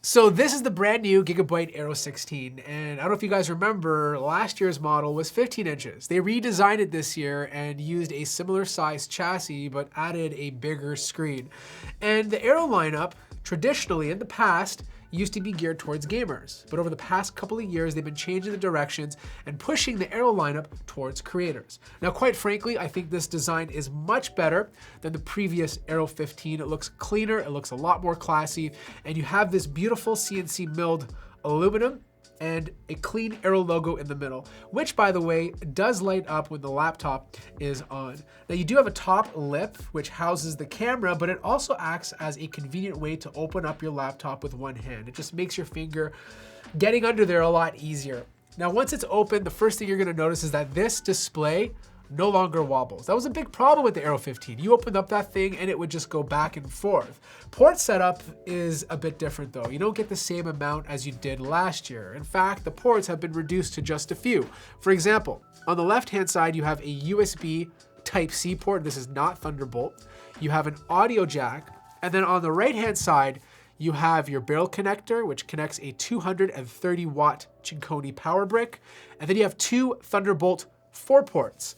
So this is the brand new Gigabyte Aero 16, and I don't know if you guys remember, last year's model was 15 inches. They redesigned it this year and used a similar size chassis, but added a bigger screen. And the Aero lineup, traditionally in the past, used to be geared towards gamers. But over the past couple of years, they've been changing the directions and pushing the Aero lineup towards creators. Now, quite frankly, I think this design is much better than the previous Aero 15. It looks cleaner, it looks a lot more classy, and you have this beautiful CNC milled aluminum and a clean Aero logo in the middle, which, by the way, does light up when the laptop is on. Now, you do have a top lip, which houses the camera, but it also acts as a convenient way to open up your laptop with one hand. It just makes your finger getting under there a lot easier. Now, once it's open, the first thing you're gonna notice is that this display no longer wobbles. That was a big problem with the Aero 15. You opened up that thing and it would just go back and forth. Port setup is a bit different though. You don't get the same amount as you did last year. In fact, the ports have been reduced to just a few. For example, on the left-hand side, you have a USB Type-C port. This is not Thunderbolt. You have an audio jack. And then on the right-hand side, you have your barrel connector, which connects a 230 watt Chinchoni power brick. And then you have two Thunderbolt 4 ports.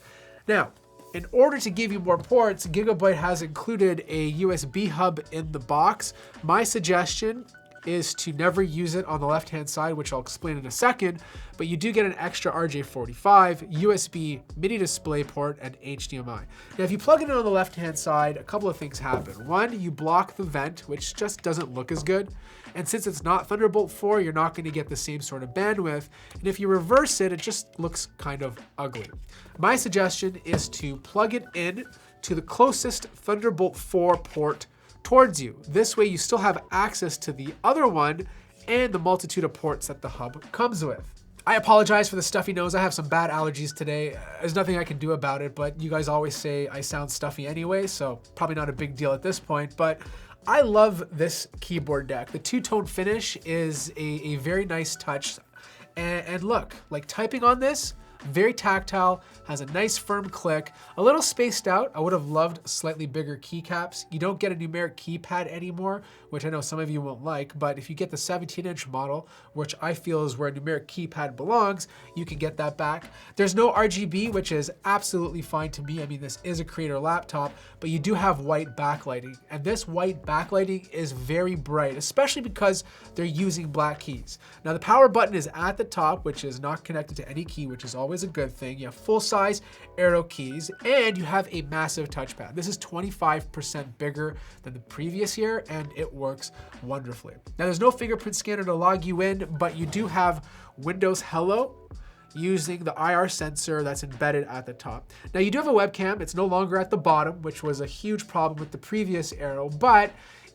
Now, in order to give you more ports, Gigabyte has included a USB hub in the box. My suggestion is to never use it on the left-hand side, which I'll explain in a second, but you do get an extra RJ45, USB mini display port, and HDMI. Now, if you plug it in on the left-hand side, a couple of things happen. One, you block the vent, which just doesn't look as good. And since it's not Thunderbolt 4, you're not gonna get the same sort of bandwidth. And if you reverse it, it just looks kind of ugly. My suggestion is to plug it in to the closest Thunderbolt 4 port towards you. This way you still have access to the other one and the multitude of ports that the hub comes with. I apologize for the stuffy nose. I have some bad allergies today. There's nothing I can do about it, but you guys always say I sound stuffy anyway, so probably not a big deal at this point. But I love this keyboard deck. The two-tone finish is a very nice touch. And look, like typing on this, very tactile, has a nice firm click, a little spaced out. I would have loved slightly bigger keycaps. You don't get a numeric keypad anymore, which I know some of you won't like, but if you get the 17-inch model, which I feel is where a numeric keypad belongs, you can get that back. There's no RGB, which is absolutely fine to me. I mean, this is a creator laptop, but you do have white backlighting, and this white backlighting is very bright, especially because they're using black keys. Now, the power button is at the top, which is not connected to any key, which is always a good thing. You have full-size Aero keys, and you have a massive touchpad. This is 25% bigger than the previous year, and it works wonderfully. Now, there's no fingerprint scanner to log you in, but you do have Windows Hello using the IR sensor that's embedded at the top. Now, you do have a webcam. It's no longer at the bottom, which was a huge problem with the previous Aero, but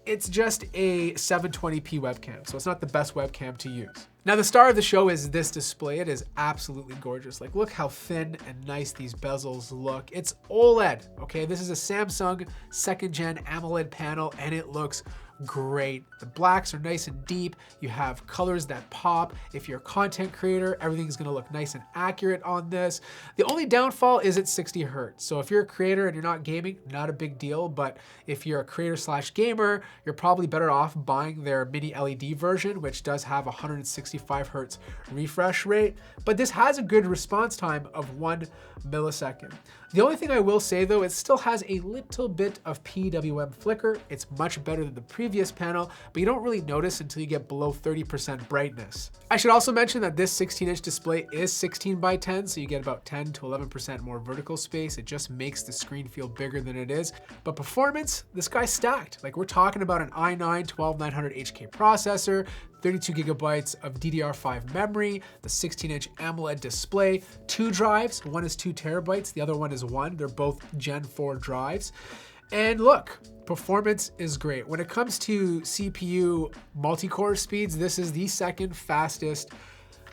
it's just a 720p webcam, so it's not the best webcam to use. Now, the star of the show is this display. It is absolutely gorgeous. Like, look how thin and nice these bezels look. It's OLED, okay? This is a Samsung 2nd gen AMOLED panel, and it looks great. The blacks are nice and deep. You have colors that pop. If you're a content creator, everything's gonna look nice and accurate on this. The only downfall is it's 60 hertz. So if you're a creator and you're not gaming, not a big deal, but if you're a creator slash gamer, you're probably better off buying their mini LED version, which does have 165 hertz refresh rate, but this has a good response time of 1 millisecond. The only thing I will say though, it still has a little bit of PWM flicker. It's much better than the previous panel, but you don't really notice until you get below 30% brightness. I should also mention that this 16-inch display is 16:10, so you get about 10 to 11% more vertical space. It just makes the screen feel bigger than it is. But performance, this guy's stacked. Like, we're talking about an i9-12900HK processor, 32 gigabytes of DDR5 memory, the 16-inch AMOLED display, 2 drives, one is 2 terabytes, the other one is 1. They're both Gen 4 drives. And look, performance is great. When it comes to CPU multi-core speeds, this is the second fastest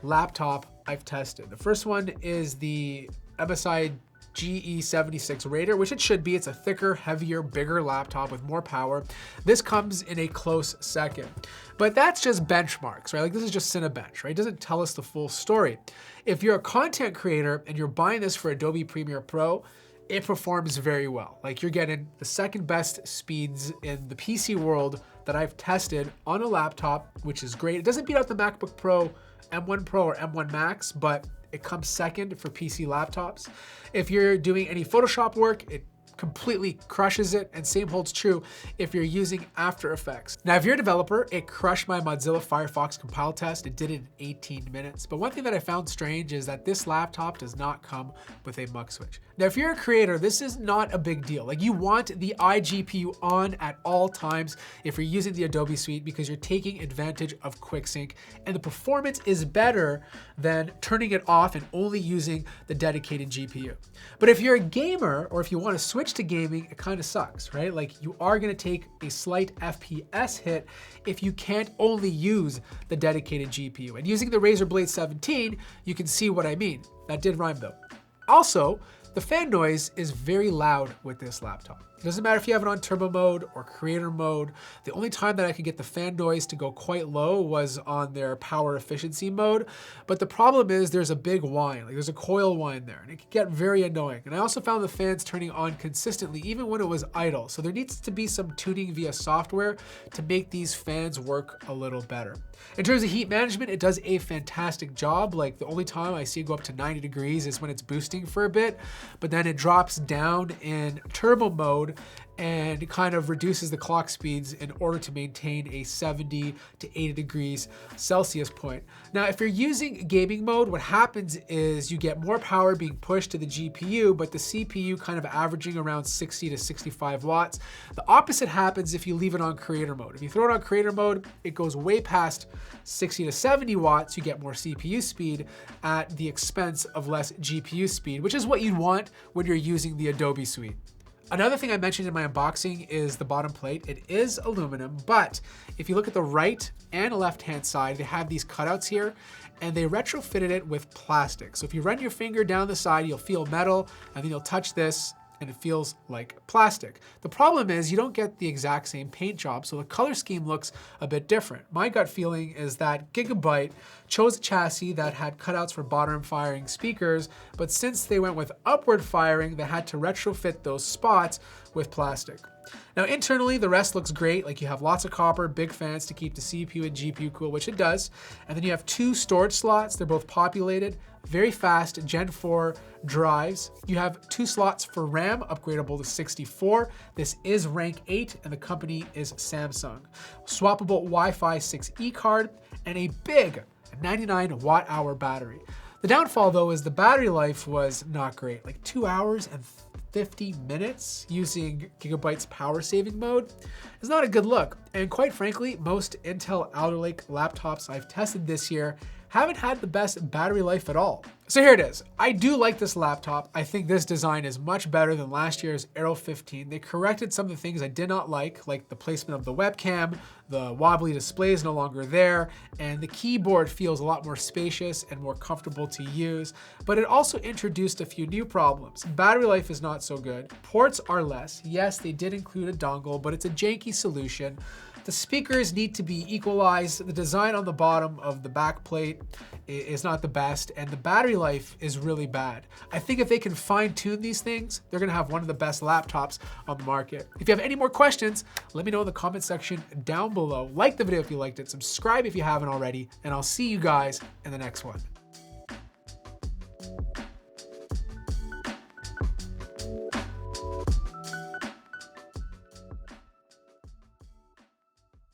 laptop I've tested. The first one is the MSI GE76 Raider, which it should be. It's a thicker, heavier, bigger laptop with more power. This comes in a close second. But that's just benchmarks, right? Like, this is just CINEBENCH, right? It doesn't tell us the full story. If you're a content creator and you're buying this for Adobe Premiere Pro, it performs very well. Like, you're getting the second best speeds in the PC world that I've tested on a laptop, which is great. It doesn't beat out the MacBook Pro, M1 Pro, or M1 Max, but it comes second for PC laptops. If you're doing any Photoshop work, it completely crushes it, and same holds true if you're using After Effects. Now, if you're a developer, it crushed my Mozilla FireFox compile test. It did it in 18 minutes. But one thing that I found strange is that this laptop does not come with a mux switch. Now, if you're a creator, this is not a big deal. Like, you want the iGPU on at all times if you're using the Adobe Suite because you're taking advantage of QuickSync, and the performance is better than turning it off and only using the dedicated GPU. But if you're a gamer, or if you want to switch to gaming, it kind of sucks, right? Like, you are going to take a slight FPS hit if you can't only use the dedicated GPU. And using the Razer Blade 17, you can see what I mean. That did rhyme though. Also, the fan noise is very loud with this laptop. It doesn't matter if you have it on turbo mode or creator mode. The only time that I could get the fan noise to go quite low was on their power efficiency mode. But the problem is there's a big whine, like there's a coil whine there, and it can get very annoying. And I also found the fans turning on consistently even when it was idle. So there needs to be some tuning via software to make these fans work a little better. In terms of heat management, it does a fantastic job. Like, the only time I see it go up to 90 degrees is when it's boosting for a bit, but then it drops down in turbo mode and kind of reduces the clock speeds in order to maintain a 70 to 80 degrees Celsius point. Now, if you're using gaming mode, what happens is you get more power being pushed to the GPU, but the CPU kind of averaging around 60 to 65 watts. The opposite happens if you leave it on creator mode. If you throw it on creator mode, it goes way past 60 to 70 watts. You get more CPU speed at the expense of less GPU speed, which is what you'd want when you're using the Adobe Suite. Another thing I mentioned in my unboxing is the bottom plate. It is aluminum, but if you look at the right and left-hand side, they have these cutouts here, and they retrofitted it with plastic. So if you run your finger down the side, you'll feel metal, and then you'll touch this, and it feels like plastic. The problem is you don't get the exact same paint job, so the color scheme looks a bit different. My gut feeling is that Gigabyte chose a chassis that had cutouts for bottom firing speakers, but since they went with upward firing, they had to retrofit those spots with plastic. Now, internally, the rest looks great. Like, you have lots of copper, big fans to keep the CPU and GPU cool, which it does. And then you have 2 storage slots. They're both populated, very fast Gen 4 drives. You have 2 slots for RAM, upgradable to 64. This is rank 8, and the company is Samsung. Swappable Wi-Fi 6E card, and a big 99 watt-hour battery. The downfall, though, is the battery life was not great. Like, 2 hours and 50 minutes using Gigabyte's power saving mode is not a good look. And quite frankly, most Intel Alder Lake laptops I've tested this year haven't had the best battery life at all. So here it is. I do like this laptop. I think this design is much better than last year's Aero 15. They corrected some of the things I did not like the placement of the webcam, the wobbly display is no longer there, and the keyboard feels a lot more spacious and more comfortable to use. But it also introduced a few new problems. Battery life is not so good. Ports are less. Yes, they did include a dongle, but it's a janky solution. The speakers need to be equalized. The design on the bottom of the back plate is not the best, and the battery life is really bad. I think if they can fine-tune these things, they're gonna have one of the best laptops on the market. If you have any more questions, let me know in the comment section down below. Like the video if you liked it, subscribe if you haven't already, and I'll see you guys in the next one.